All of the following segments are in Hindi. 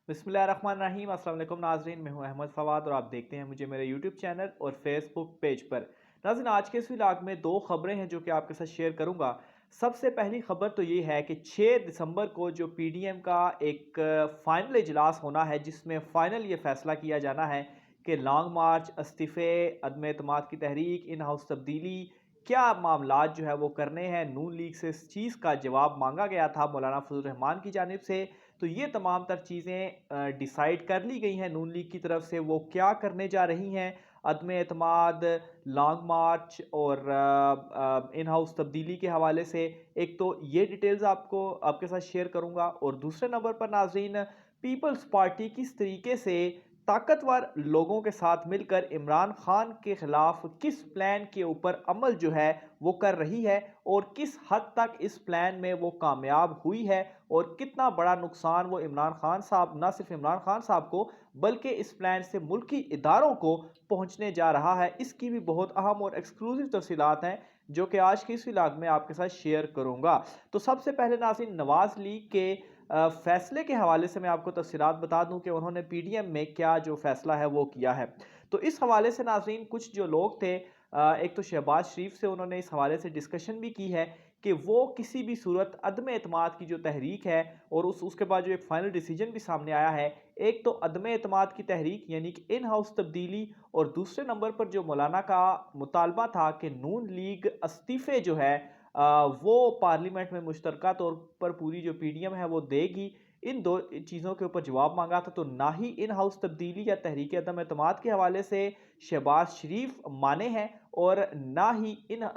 बिस्मिल्लाहिर्रहमानिर्रहीम। अस्सलाम वालेकुम नाज़रीन, मैं हूं अहमद फवाद और आप देखते हैं मुझे मेरे यूट्यूब चैनल और फेसबुक पेज पर। नाज़रीन, आज के इस व्लॉग में दो खबरें हैं जो कि आपके साथ शेयर करूंगा। सबसे पहली खबर तो ये है कि 6 दिसंबर को जो पीडीएम का एक फाइनल इजलास होना है, जिसमें फाइनल ये फैसला किया जाना है कि लॉन्ग मार्च, इस्तीफ़े, अदम एतमाद की तहरीक, इन हाउस तब्दीली, क्या मामलात जो है वो करने हैं। नून लीग से इस चीज़ का जवाब मांगा गया था मौलाना फजल रहमान की जानिब से। तो ये तमाम तर चीज़ें डिसाइड कर ली गई हैं नून लीग की तरफ से, वो क्या करने जा रही हैं। अदम एतमाद, लॉन्ग मार्च और इन हाउस तब्दीली के हवाले से एक तो ये डिटेल्स आपको आपके साथ शेयर करूंगा, और दूसरे नंबर पर नाजरीन, पीपल्स पार्टी किस तरीके से ताकतवर लोगों के साथ मिलकर इमरान खान के खिलाफ किस प्लान के ऊपर अमल जो है वो कर रही है, और किस हद तक इस प्लान में वो कामयाब हुई है, और कितना बड़ा नुकसान वो इमरान खान साहब, ना सिर्फ इमरान खान साहब को बल्कि इस प्लान से मुल्की इदारों को पहुंचने जा रहा है। इसकी भी बहुत अहम और एक्सक्लूसिव तफसीलात हैं जो कि आज की इस व्लॉग में आपके साथ शेयर करूंगा। तो सबसे पहले नाज़रीन, नवाज लीग के फैसले के हवाले से मैं आपको तफसीलात बता दूं कि उन्होंने पीडीएम में क्या जो फैसला है वो किया है। तो इस हवाले से नाज़रीन, कुछ जो लोग थे, एक तो शहबाज शरीफ से उन्होंने इस हवाले से डिस्कशन भी की है कि वो किसी भी सूरत अदम एतमाद की जो तहरीक है, और उसके बाद जो एक फाइनल डिसीजन भी सामने आया है, एक तो अदम एतमाद की तहरीक यानी कि इन हाउस तब्दीली, और दूसरे नंबर पर जो मौलाना का मुतालबा था कि नून लीग इस्तीफ़े जो है वो पार्लियामेंट में मुश्तरका तौर पर पूरी जो पीडीएम है वो देगी। इन दो चीज़ों के ऊपर जवाब मांगा था। तो ना ही इन हाउस तब्दीली या तहरीक अदम एतमाद के हवाले से शहबाज शरीफ माने हैं, और ना ही इन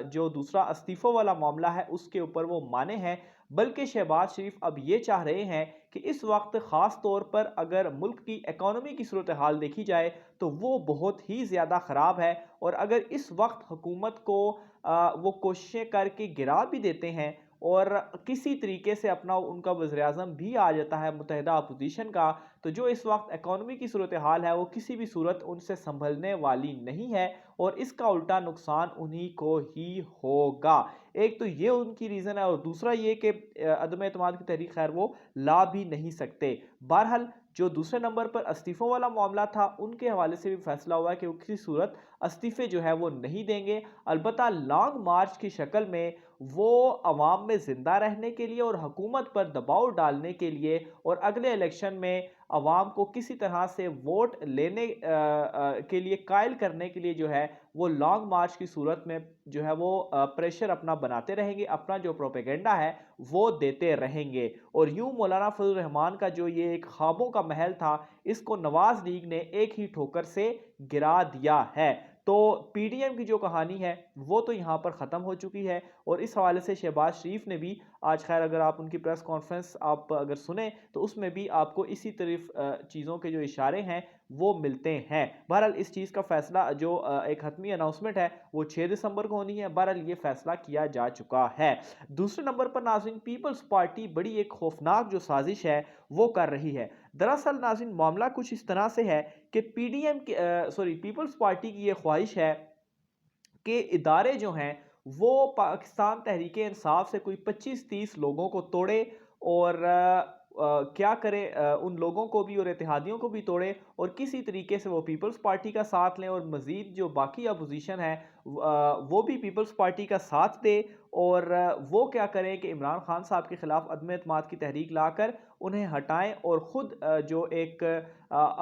जो दूसरा इस्तीफ़ों वाला मामला है उसके ऊपर वो माने हैं। बल्कि शहबाज शरीफ अब ये चाह रहे हैं कि इस वक्त ख़ास तौर पर अगर मुल्क की इकॉनमी की सूरत हाल देखी जाए तो वो बहुत ही ज़्यादा ख़राब है, और अगर इस वक्त हुकूमत को वो कोशिशें करके गिरा भी देते हैं, और किसी तरीके से अपना उनका वज़ीर-ए-आज़म भी आ जाता है मुत्तहिदा अपोज़िशन का, तो जो इस वक्त इकॉनमी की सूरत हाल है वो किसी भी सूरत उनसे संभलने वाली नहीं है, और इसका उल्टा नुकसान उन्हीं को ही होगा। एक तो ये उनकी रीज़न है, और दूसरा ये कि अदम एतमाद की तहरीक खैर वो ला भी नहीं सकते। बहरहाल, जो दूसरे नंबर पर इस्तीफ़ों वाला मामला था उनके हवाले से भी फैसला हुआ है कि वो किसी सूरत इस्तीफ़े जो है वो नहीं देंगे। अलबत्ता लॉन्ग मार्च की शक्ल में वो अवाम में ज़िंदा रहने के लिए और हुकूमत पर दबाव डालने के लिए, और अगले इलेक्शन में अवाम को किसी तरह से वोट लेने के लिए कायल करने के लिए जो है वो लॉन्ग मार्च की सूरत में जो है वो प्रेशर अपना बनाते रहेंगे, अपना जो प्रोपेगेंडा है वो देते रहेंगे। और यूं मौलाना फजल रहमान का जो ये एक ख्वाबों का महल था, इसको नवाज लीग ने एक ही ठोकर से गिरा दिया है। तो पीडीएम की जो कहानी है वो तो यहाँ पर ख़त्म हो चुकी है, और इस हवाले से शहबाज शरीफ ने भी आज, खैर अगर आप उनकी प्रेस कॉन्फ्रेंस आप अगर सुने तो उसमें भी आपको इसी तरफ चीज़ों के जो इशारे हैं वो मिलते हैं। बहरहाल, इस चीज़ का फैसला जो एक हतमी अनाउंसमेंट है वो 6 दिसंबर को होनी है। बहरहाल, ये फैसला किया जा चुका है। दूसरे नंबर पर नाज़रीन, पीपल्स पार्टी बड़ी एक खौफनाक जो साजिश है वो कर रही है। दरअसल नाज़रीन, मामला कुछ इस तरह से है कि पीपल्स पार्टी की ये ख्वाहिश है कि इदारे जो हैं वो पाकिस्तान तहरीक इंसाफ से कोई 25-30 लोगों को तोड़े, और क्या करे, उन लोगों को भी और इत्तेहादियों को भी तोड़े, और किसी तरीके से वो पीपल्स पार्टी का साथ लें, और मज़ीद जो बाकी अपोजिशन है वो भी पीपल्स पार्टी का साथ दे, और वो क्या करें कि इमरान खान साहब के खिलाफ अदम एतमाद की तहरीक लाकर उन्हें हटाएं, और ख़ुद जो एक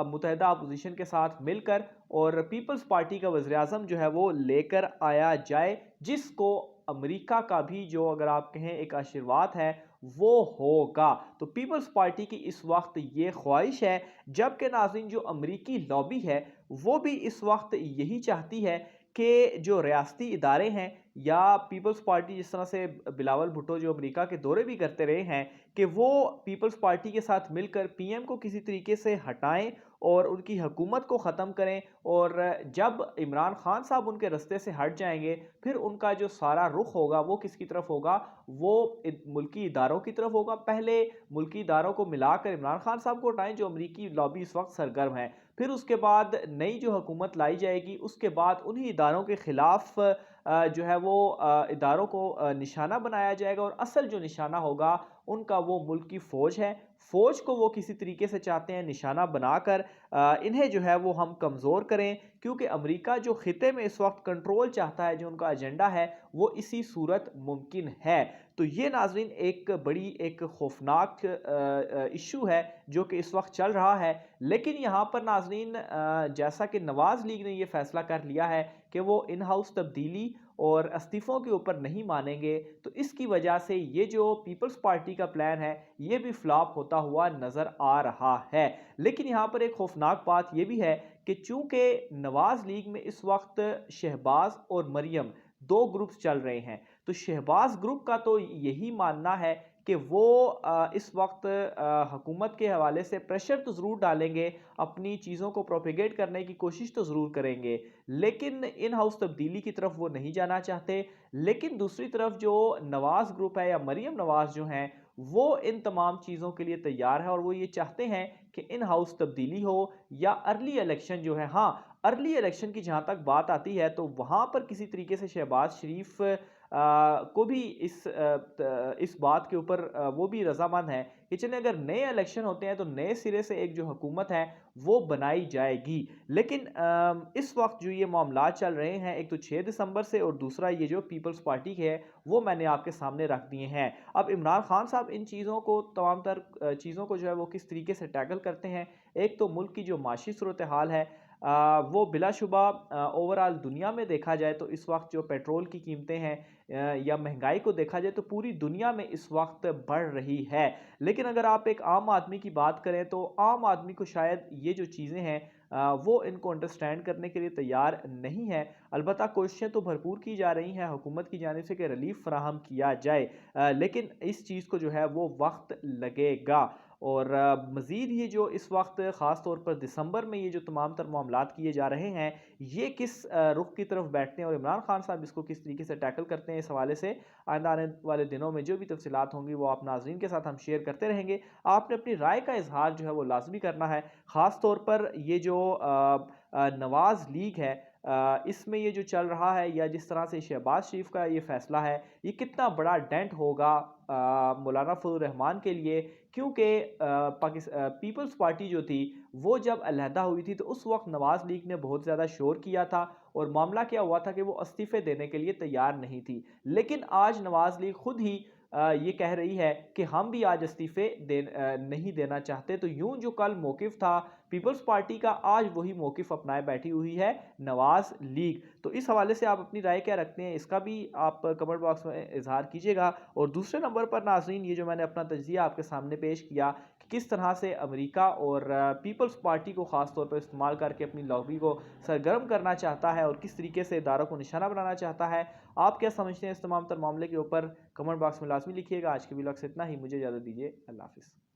मुत्तहिदा अपोजिशन के साथ मिलकर और पीपल्स पार्टी का वज़ीर-ए-आज़म जो है वो लेकर आया जाए, जिसको अमेरिका का भी जो, अगर आप कहें, एक आशीर्वाद है वो होगा। तो पीपल्स पार्टी की इस वक्त ये ख्वाहिश है, जबकि नाज़रीन जो अमेरिकी लॉबी है वो भी इस वक्त यही चाहती है कि जो रियासती इदारे हैं, या पीपल्स पार्टी जिस तरह से बिलावल भुट्टो जो अमेरिका के दौरे भी करते रहे हैं, कि वो पीपल्स पार्टी के साथ मिलकर पीएम को किसी तरीके से हटाएं और उनकी हुकूमत को ख़त्म करें, और जब इमरान खान साहब उनके रास्ते से हट जाएंगे फिर उनका जो सारा रुख होगा वो किसकी तरफ होगा, वो मुल्की इदारों की तरफ होगा। पहले मुल्की इदारों को मिलाकर इमरान खान साहब को हटाएं जो अमरीकी लॉबी इस वक्त सरगर्म है, फिर उसके बाद नई जो हुकूमत लाई जाएगी उसके बाद उन्हीं इदारों के खिलाफ जो है वो इदारों को निशाना बनाया जाएगा, और असल जो निशाना होगा उनका वो मुल्क की फ़ौज है। फ़ौज को वो किसी तरीके से चाहते हैं निशाना बनाकर इन्हें जो है वो हम कमज़ोर करें, क्योंकि अमेरिका जो ख़िते में इस वक्त कंट्रोल चाहता है, जो उनका एजेंडा है, वो इसी सूरत मुमकिन है। तो ये नाज़रीन एक बड़ी एक खौफनाक इश्यू है जो कि इस वक्त चल रहा है। लेकिन यहाँ पर नाज़रीन जैसा कि नवाज़ लीग ने ये फ़ैसला कर लिया है कि वो इन हाउस तब्दीली और इस्तीफ़ों के ऊपर नहीं मानेंगे, तो इसकी वजह से ये जो पीपल्स पार्टी का प्लान है, ये भी फ्लॉप होता हुआ नज़र आ रहा है। लेकिन यहाँ पर एक खौफनाक बात ये भी है कि चूँकि नवाज़ लीग में इस वक्त शहबाज और मरियम 2 ग्रुप्स चल रहे हैं, तो शहबाज ग्रुप का तो यही मानना है कि वो इस वक्त हुकूमत के हवाले से प्रेशर तो ज़रूर डालेंगे, अपनी चीज़ों को प्रोपेगेट करने की कोशिश तो ज़रूर करेंगे, लेकिन इन हाउस तब्दीली की तरफ वो नहीं जाना चाहते। लेकिन दूसरी तरफ जो नवाज़ ग्रुप है या मरियम नवाज़ जो हैं, वो इन तमाम चीज़ों के लिए तैयार है और वो ये चाहते हैं कि इन हाउस तब्दीली हो या अर्ली इलेक्शन जो है, हाँ, अर्ली इलेक्शन की जहाँ तक बात आती है तो वहाँ पर किसी तरीके से शहबाज शरीफ को भी इस बात के ऊपर वो भी रज़ामंद है कि चलें अगर नए इलेक्शन होते हैं तो नए सिरे से एक जो हुकूमत है वो बनाई जाएगी। लेकिन इस वक्त जो ये मामला चल रहे हैं, एक तो 6 दिसंबर से और दूसरा ये जो पीपल्स पार्टी के है वो मैंने आपके सामने रख दिए हैं। अब इमरान खान साहब इन चीज़ों को तमाम तर चीज़ों को जो है वो किस तरीके से टैकल करते हैं। एक तो मुल्क की जो माशी सूरत हाल है वो बिलाशुबा ओवरऑल दुनिया में देखा जाए तो इस वक्त जो पेट्रोल की कीमतें हैं या महंगाई को देखा जाए तो पूरी दुनिया में इस वक्त बढ़ रही है। लेकिन अगर आप एक आम आदमी की बात करें तो आम आदमी को शायद ये जो चीज़ें हैं वो इनको अंडरस्टैंड करने के लिए तैयार नहीं है। अलबत्ता कोशिशें तो भरपूर की जा रही हैं हुकूमत की जानिब से कि रिलीफ फराहम किया जाए, लेकिन इस चीज़ को जो है वो वक्त लगेगा। और मज़ीद ये जो इस वक्त ख़ास तौर पर दिसंबर में ये जो तमाम तर मामलात किए जा रहे हैं, ये किस रुख की तरफ बैठते हैं और इमरान खान साहब इसको किस तरीके से टैकल करते हैं, इस हवाले से आइंदा आने वाले दिनों में जो भी तफसीलात होंगी वो आप नाज़रीन के साथ हम शेयर करते रहेंगे। आपने अपनी राय का इजहार जो है वो लाजमी करना है। ख़ास तौर पर ये जो नवाज़ लीग है, इसमें ये जो चल रहा है या जिस तरह से शहबाज शरीफ का ये फ़ैसला है, ये कितना बड़ा डेंट होगा मौलाना फजल रहमान के लिए, क्योंकि पीपल्स पार्टी जो थी वो जब अलहदा हुई थी तो उस वक्त नवाज़ लीग ने बहुत ज़्यादा शोर किया था और मामला क्या हुआ था कि वो इस्तीफ़े देने के लिए तैयार नहीं थी। लेकिन आज नवाज़ लीग खुद ही ये कह रही है कि हम भी आज इस्तीफ़े नहीं देना चाहते। तो यूँ जो कल मौक़िफ़ था पीपल्स पार्टी का, आज वही मौक़िफ़ अपनाए बैठी हुई है नवाज़ लीग। तो इस हवाले से आप अपनी राय क्या रखते हैं, इसका भी आप कमेंट बॉक्स में इज़हार कीजिएगा। और दूसरे नंबर पर नाज़रीन ये जो मैंने अपना तज्ज़िया आपके सामने पेश किया कि किस तरह से अमेरिका और पीपल्स पार्टी को ख़ास तौर पर इस्तेमाल करके अपनी लॉबी को सरगर्म करना चाहता है और किस तरीके से इदारों को निशाना बनाना चाहता है। आप क्या समझते हैं इस तमाम तर मामले के ऊपर, कमेंट बॉक्स में लाज़मी लिखिएगा। आज के व्लॉग से इतना ही, मुझे इजाज़त दीजिए। अल्लाह हाफ़िज़।